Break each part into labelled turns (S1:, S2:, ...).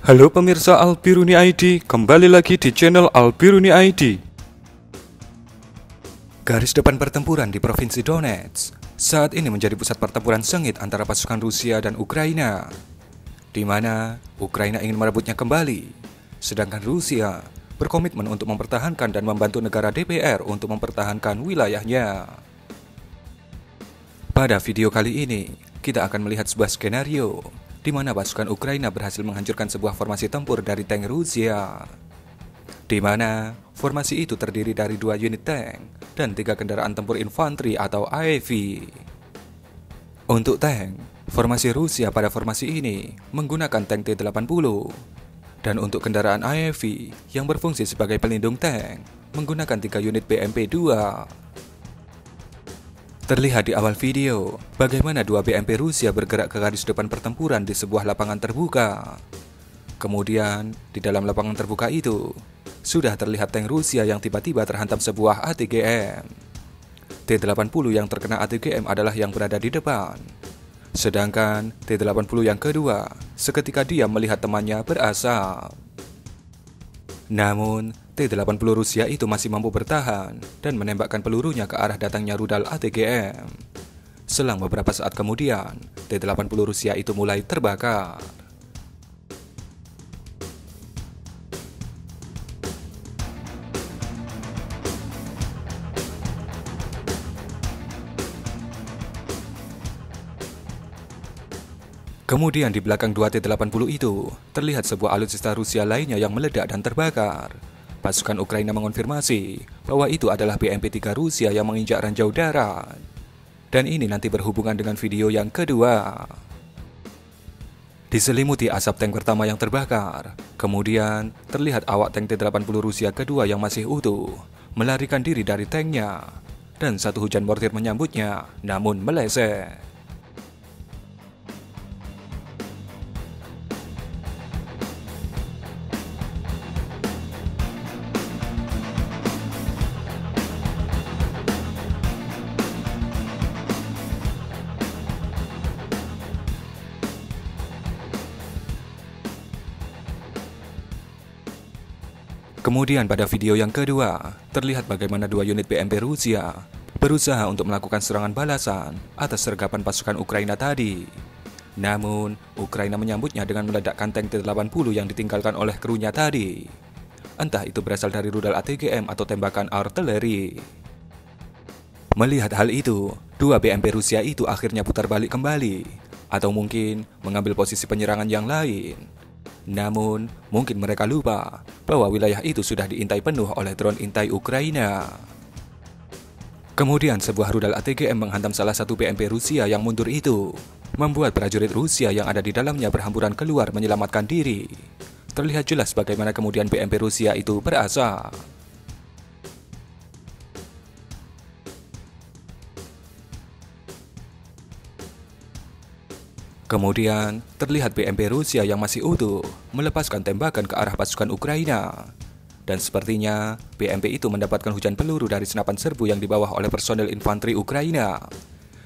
S1: Halo pemirsa Albiruni ID, kembali lagi di channel Albiruni ID. Garis depan pertempuran di Provinsi Donetsk saat ini menjadi pusat pertempuran sengit antara pasukan Rusia dan Ukraina, di mana Ukraina ingin merebutnya kembali, sedangkan Rusia berkomitmen untuk mempertahankan dan membantu negara DPR untuk mempertahankan wilayahnya. Pada video kali ini, kita akan melihat sebuah skenario di mana pasukan Ukraina berhasil menghancurkan sebuah formasi tempur dari tank Rusia, di mana formasi itu terdiri dari 2 unit tank dan 3 kendaraan tempur infanteri atau AEV. Untuk tank, formasi Rusia pada formasi ini menggunakan tank T-80, dan untuk kendaraan AEV yang berfungsi sebagai pelindung tank menggunakan 3 unit BMP-2. Terlihat di awal video bagaimana 2 BMP Rusia bergerak ke garis depan pertempuran di sebuah lapangan terbuka. Kemudian, di dalam lapangan terbuka itu, sudah terlihat tank Rusia yang tiba-tiba terhantam sebuah ATGM. T-80 yang terkena ATGM adalah yang berada di depan. Sedangkan T-80 yang kedua, seketika diam melihat temannya berasap. Namun, T-80 Rusia itu masih mampu bertahan dan menembakkan pelurunya ke arah datangnya rudal ATGM. Selang beberapa saat kemudian, T-80 Rusia itu mulai terbakar. Kemudian di belakang 2 T-80 itu, terlihat sebuah alutsista Rusia lainnya yang meledak dan terbakar. Pasukan Ukraina mengonfirmasi bahwa itu adalah BMP-3 Rusia yang menginjak ranjau darat. Dan ini nanti berhubungan dengan video yang kedua. Diselimuti asap tank pertama yang terbakar, kemudian terlihat awak tank T-80 Rusia kedua yang masih utuh melarikan diri dari tanknya, dan satu hujan mortir menyambutnya, namun meleset. Kemudian pada video yang kedua, terlihat bagaimana 2 unit BMP Rusia berusaha untuk melakukan serangan balasan atas sergapan pasukan Ukraina tadi. Namun, Ukraina menyambutnya dengan meledakkan tank T-80 yang ditinggalkan oleh krunya tadi. Entah itu berasal dari rudal ATGM atau tembakan artileri. Melihat hal itu, 2 BMP Rusia itu akhirnya putar balik kembali, atau mungkin mengambil posisi penyerangan yang lain. Namun, mungkin mereka lupa bahwa wilayah itu sudah diintai penuh oleh drone intai Ukraina. Kemudian sebuah rudal ATGM menghantam salah satu BMP Rusia yang mundur itu, membuat prajurit Rusia yang ada di dalamnya berhamburan keluar menyelamatkan diri. Terlihat jelas bagaimana kemudian BMP Rusia itu berasap. Kemudian, terlihat BMP Rusia yang masih utuh melepaskan tembakan ke arah pasukan Ukraina. Dan sepertinya, BMP itu mendapatkan hujan peluru dari senapan serbu yang dibawa oleh personel infanteri Ukraina.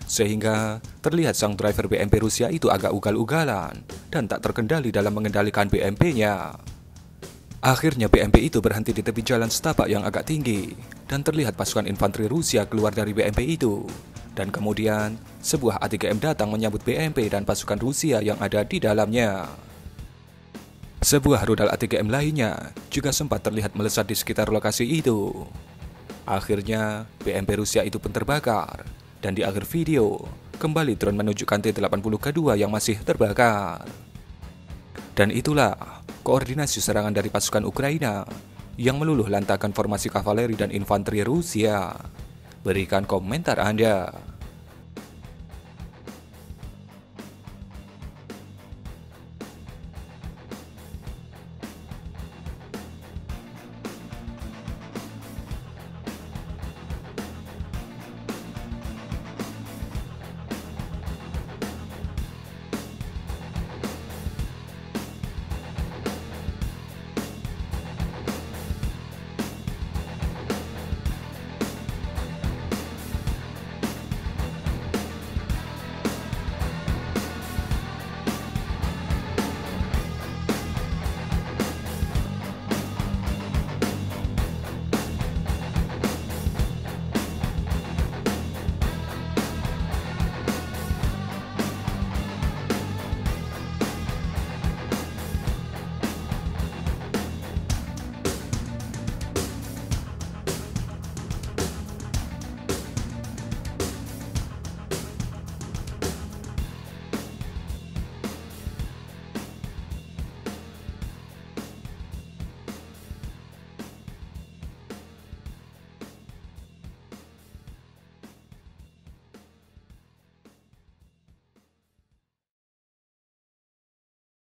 S1: Sehingga, terlihat sang driver BMP Rusia itu agak ugal-ugalan dan tak terkendali dalam mengendalikan BMP-nya. Akhirnya BMP itu berhenti di tepi jalan setapak yang agak tinggi, dan terlihat pasukan infanteri Rusia keluar dari BMP itu. Dan kemudian, sebuah ATGM datang menyambut BMP dan pasukan Rusia yang ada di dalamnya. Sebuah rudal ATGM lainnya juga sempat terlihat melesat di sekitar lokasi itu. Akhirnya, BMP Rusia itu pun terbakar. Dan di akhir video, kembali drone menunjukkan T-80 kedua yang masih terbakar. Dan itulah koordinasi serangan dari pasukan Ukraina yang meluluh lantakan formasi kavaleri dan infanteri Rusia. Berikan komentar Anda.